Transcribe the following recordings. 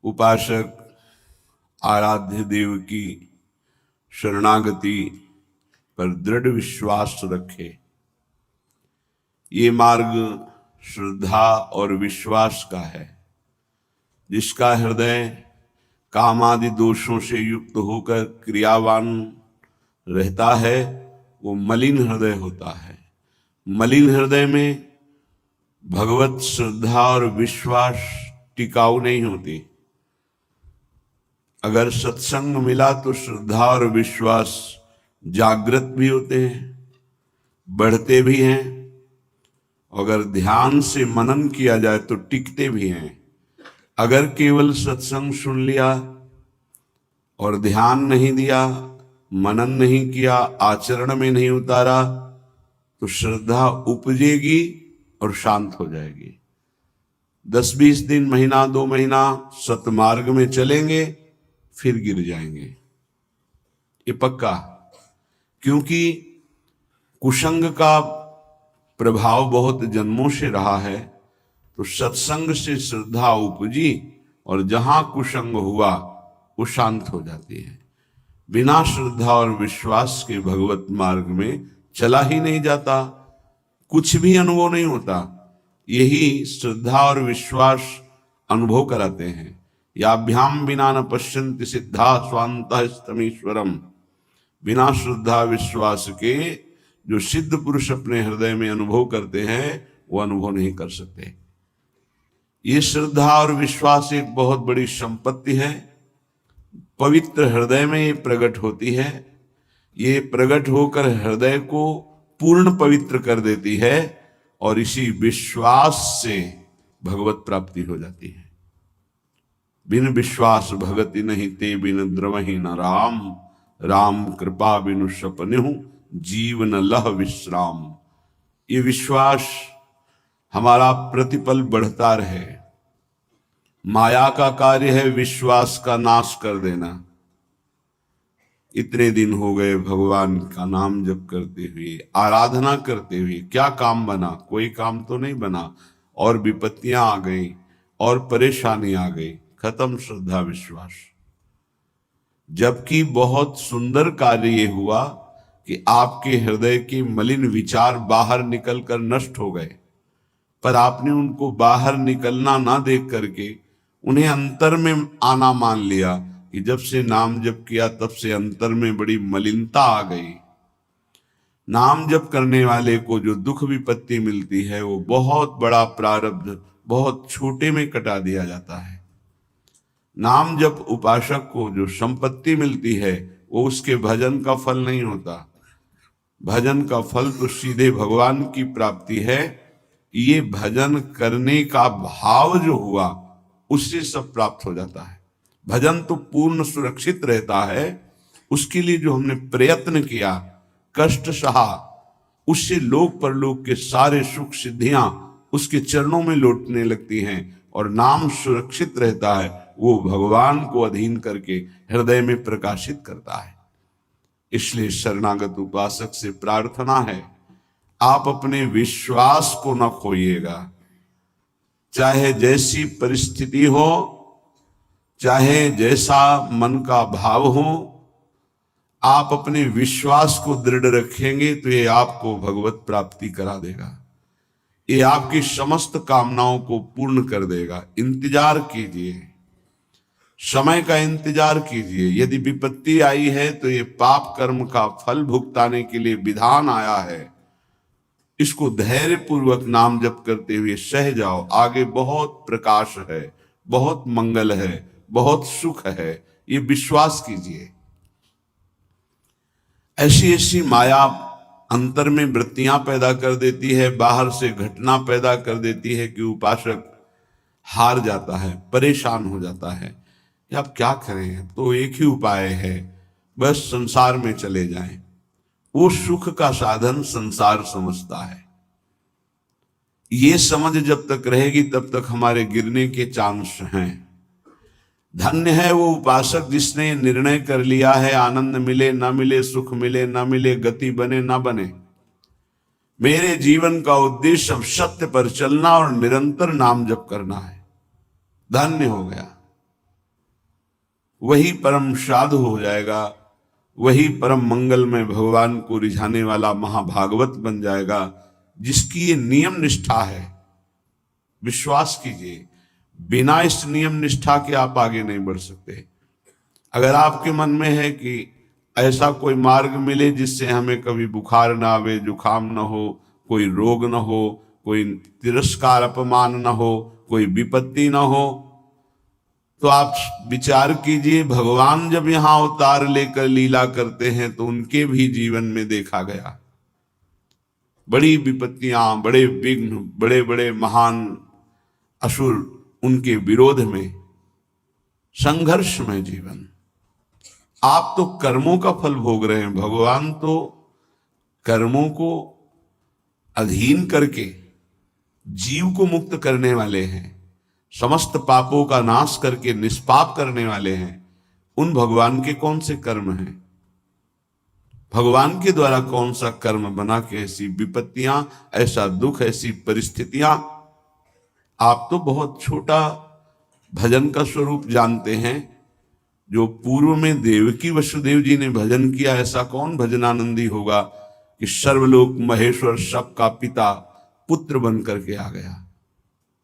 उपासक आराध्य देव की शरणागति पर दृढ़ विश्वास रखे। ये मार्ग श्रद्धा और विश्वास का है। जिसका हृदय काम आदि दोषों से युक्त होकर क्रियावान रहता है वो मलिन हृदय होता है। मलिन हृदय में भगवत श्रद्धा और विश्वास टिकाऊ नहीं होती। अगर सत्संग मिला तो श्रद्धा और विश्वास जागृत भी होते हैं, बढ़ते भी हैं। अगर ध्यान से मनन किया जाए तो टिकते भी हैं। अगर केवल सत्संग सुन लिया और ध्यान नहीं दिया, मनन नहीं किया, आचरण में नहीं उतारा, तो श्रद्धा उपजेगी और शांत हो जाएगी। 10-20 दिन, महीना, 2 महीना सतमार्ग में चलेंगे, फिर गिर जाएंगे, ये पक्का। क्योंकि कुसंग का प्रभाव बहुत जन्मों से रहा है। तो सत्संग से श्रद्धा उपजी और जहां कुसंग हुआ वो शांत हो जाती है। बिना श्रद्धा और विश्वास के भगवत मार्ग में चला ही नहीं जाता, कुछ भी अनुभव नहीं होता। यही श्रद्धा और विश्वास अनुभव कराते हैं। याभ्याम बिना न पश्यन्ति सिद्धा स्वान्तः स्तमीश्वरम। बिना श्रद्धा विश्वास के जो सिद्ध पुरुष अपने हृदय में अनुभव करते हैं वो अनुभव नहीं कर सकते। ये श्रद्धा और विश्वास एक बहुत बड़ी संपत्ति है। पवित्र हृदय में ये प्रकट होती है। ये प्रकट होकर हृदय को पूर्ण पवित्र कर देती है और इसी विश्वास से भगवत प्राप्ति हो जाती है। बिन विश्वास भगति नहीं ते बिन द्रवहि न राम। राम कृपा बिनु सपनेहु जीवन लह विश्राम। ये विश्वास हमारा प्रतिपल बढ़ता रहे। माया का कार्य है विश्वास का नाश कर देना। इतने दिन हो गए भगवान का नाम जप करते हुए, आराधना करते हुए, क्या काम बना? कोई काम तो नहीं बना। और विपत्तियां आ गई और परेशानी आ गई, खत्म श्रद्धा विश्वास। जबकि बहुत सुंदर कार्य ये हुआ कि आपके हृदय के मलिन विचार बाहर निकलकर नष्ट हो गए, पर आपने उनको बाहर निकलना ना देख करके उन्हें अंतर में आना मान लिया कि जब से नाम जप किया तब से अंतर में बड़ी मलिनता आ गई। नाम जप करने वाले को जो दुख विपत्ति मिलती है वो बहुत बड़ा प्रारब्ध बहुत छोटे में कटा दिया जाता है। नाम जप उपासक को जो संपत्ति मिलती है वो उसके भजन का फल नहीं होता। भजन का फल तो सीधे भगवान की प्राप्ति है। ये भजन करने का भाव जो हुआ उससे सब प्राप्त हो जाता है। भजन तो पूर्ण सुरक्षित रहता है। उसके लिए जो हमने प्रयत्न किया, कष्ट सहा, उससे लोक परलोक के सारे सुख सिद्धियां उसके चरणों में लौटने लगती हैं और नाम सुरक्षित रहता है। वो भगवान को अधीन करके हृदय में प्रकाशित करता है। इसलिए शरणागत उपासक से प्रार्थना है, आप अपने विश्वास को न खोइएगा। चाहे जैसी परिस्थिति हो, चाहे जैसा मन का भाव हो, आप अपने विश्वास को दृढ़ रखेंगे तो ये आपको भगवत प्राप्ति करा देगा। ये आपकी समस्त कामनाओं को पूर्ण कर देगा। इंतजार कीजिए, समय का इंतजार कीजिए। यदि विपत्ति आई है तो ये पाप कर्म का फल भुगताने के लिए विधान आया है। इसको धैर्य पूर्वक नाम जप करते हुए सह जाओ। आगे बहुत प्रकाश है, बहुत मंगल है, बहुत सुख है, ये विश्वास कीजिए। ऐसी ऐसी माया अंतर में वृत्तियां पैदा कर देती है, बाहर से घटना पैदा कर देती है कि उपासक हार जाता है, परेशान हो जाता है। अब क्या करें, तो एक ही उपाय है, बस संसार में चले जाएं। वो सुख का साधन संसार समझता है। ये समझ जब तक रहेगी तब तक हमारे गिरने के चांस हैं। धन्य है वो उपासक जिसने निर्णय कर लिया है, आनंद मिले ना मिले, सुख मिले ना मिले, गति बने ना बने, मेरे जीवन का उद्देश्य अब सत्य पर चलना और निरंतर नाम जप करना है। धन्य हो गया। वही परम साधु हो जाएगा, वही परम मंगल में भगवान को रिझाने वाला महाभागवत बन जाएगा, जिसकी ये नियम निष्ठा है। विश्वास कीजिए, बिना इस नियम निष्ठा के आप आगे नहीं बढ़ सकते। अगर आपके मन में है कि ऐसा कोई मार्ग मिले जिससे हमें कभी बुखार ना आवे, जुखाम ना हो, कोई रोग ना हो, कोई तिरस्कार अपमान ना हो, कोई विपत्ति ना हो, तो आप विचार कीजिए, भगवान जब यहां अवतार लेकर लीला करते हैं तो उनके भी जीवन में देखा गया बड़ी विपत्तियां, बड़े विघ्न, बड़े बड़े महान असुर, उनके विरोध में संघर्ष में जीवन। आप तो कर्मों का फल भोग रहे हैं, भगवान तो कर्मों को अधीन करके जीव को मुक्त करने वाले हैं, समस्त पापों का नाश करके निष्पाप करने वाले हैं। उन भगवान के कौन से कर्म हैं? भगवान के द्वारा कौन सा कर्म बना के ऐसी विपत्तियां, ऐसा दुख, ऐसी परिस्थितियां? आप तो बहुत छोटा भजन का स्वरूप जानते हैं। जो पूर्व में देवकी वसुदेव जी ने भजन किया, ऐसा कौन भजनानंदी होगा कि सर्वलोक महेश्वर सबका पिता पुत्र बन करके आ गया।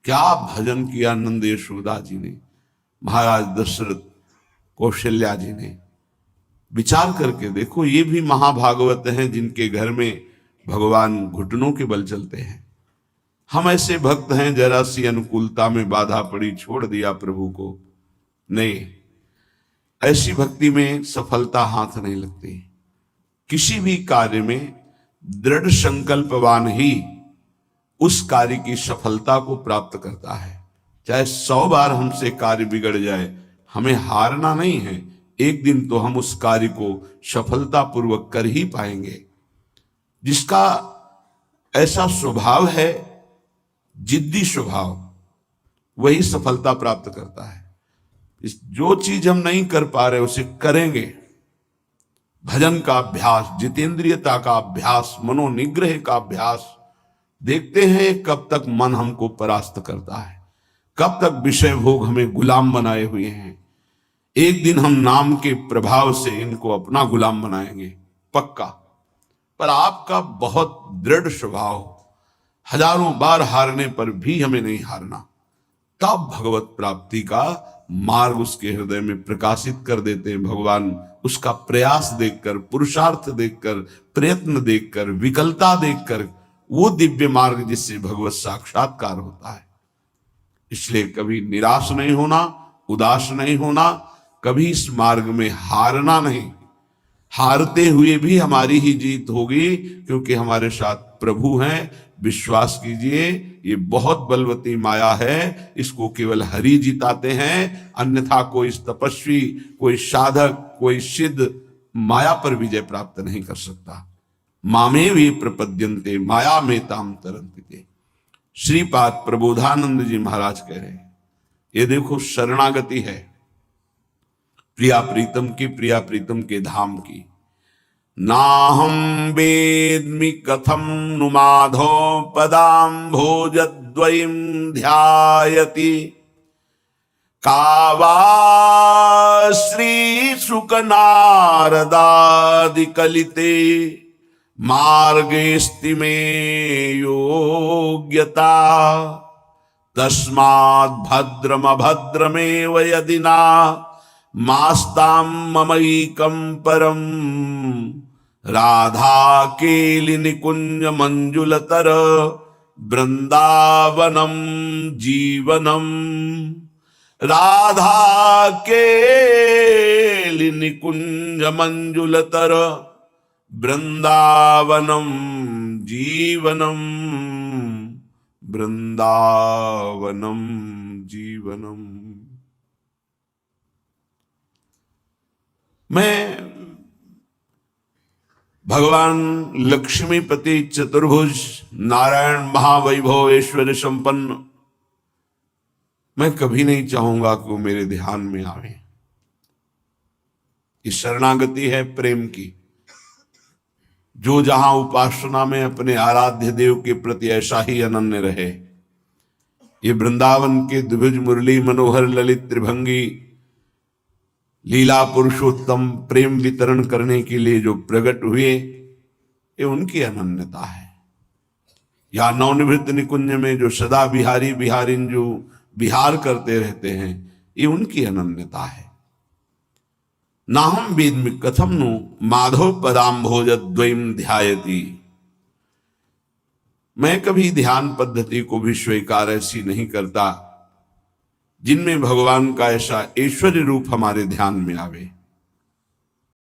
क्या भजन किया नंद यशोदा जी ने, महाराज दशरथ, कौशल्या जी ने। विचार करके देखो, ये भी महाभागवत हैं जिनके घर में भगवान घुटनों के बल चलते हैं। हम ऐसे भक्त हैं, जरा सी अनुकूलता में बाधा पड़ी, छोड़ दिया प्रभु को। नहीं, ऐसी भक्ति में सफलता हाथ नहीं लगती। किसी भी कार्य में दृढ़ संकल्पवान ही उस कार्य की सफलता को प्राप्त करता है। चाहे 100 बार हमसे कार्य बिगड़ जाए, हमें हारना नहीं है। एक दिन तो हम उस कार्य को सफलतापूर्वक कर ही पाएंगे। जिसका ऐसा स्वभाव है, जिद्दी स्वभाव, वही सफलता प्राप्त करता है। जो चीज हम नहीं कर पा रहे उसे करेंगे। भजन का अभ्यास, जितेंद्रियता का अभ्यास, मनोनिग्रह का अभ्यास। देखते हैं कब तक मन हमको परास्त करता है, कब तक विषय भोग हमें गुलाम बनाए हुए हैं। एक दिन हम नाम के प्रभाव से इनको अपना गुलाम बनाएंगे, पक्का। पर आपका बहुत दृढ़ स्वभाव, हजारों बार हारने पर भी हमें नहीं हारना, तब भगवत प्राप्ति का मार्ग उसके हृदय में प्रकाशित कर देते हैं भगवान। उसका प्रयास देखकर, पुरुषार्थ देखकर, प्रयत्न देखकर, विकलता देखकर, वो दिव्य मार्ग जिससे भगवत साक्षात्कार होता है। इसलिए कभी निराश नहीं होना, उदास नहीं होना, कभी इस मार्ग में हारना नहीं। हारते हुए भी हमारी ही जीत होगी, क्योंकि हमारे साथ प्रभु हैं। विश्वास कीजिए, ये बहुत बलवती माया है, इसको केवल हरि जिताते हैं। अन्यथा कोई तपस्वी, कोई साधक, कोई सिद्ध माया पर विजय प्राप्त नहीं कर सकता। मामे वे प्रपद्यन्ते माया में ताम तरन्ते। श्रीपाद प्रबोधानंद जी महाराज कह रहे हैं, ये देखो शरणागति है प्रिया प्रीतम की, प्रिया प्रीतम के धाम की। नाहं वेद्मि कथं नु माधो पदां भोजद्वयं ध्यायति, कावा श्री शुकनारदादि कलिते मार्गेस्ति में योग्यता, तस्माद् भद्रमभद्रमेव यदि ना मास्तां ममैकं परम, राधा केलि निकुंज मंजुलतर वृंदावनम जीवनम। राधा केलि निकुंज मंजुलतर वृंदावनम जीवनम, वृंदावनम जीवनम। मैं भगवान लक्ष्मीपति चतुर्भुज नारायण महावैभव ऐश्वर्य संपन्न, मैं कभी नहीं चाहूंगा कि वो मेरे ध्यान में आवे। ये शरणागति है प्रेम की। जो जहां उपासना में अपने आराध्य देव के प्रति ऐसा ही अनन्य रहे। ये वृंदावन के द्विभुज मुरली मनोहर ललित त्रिभंगी लीला पुरुषोत्तम प्रेम वितरण करने के लिए जो प्रकट हुए, ये उनकी अनन्यता है। या नवनिवृत्त निकुंज में जो सदा बिहारी बिहारिन जो विहार करते रहते हैं, ये उनकी अनन्यता है। नाहम वेद्मि कथम नु माधव पदाम्भोज द्वयम ध्यायति। मैं कभी ध्यान पद्धति को भी स्वीकार ऐसी नहीं करता जिनमें भगवान का ऐसा ऐश्वर्य रूप हमारे ध्यान में आवे।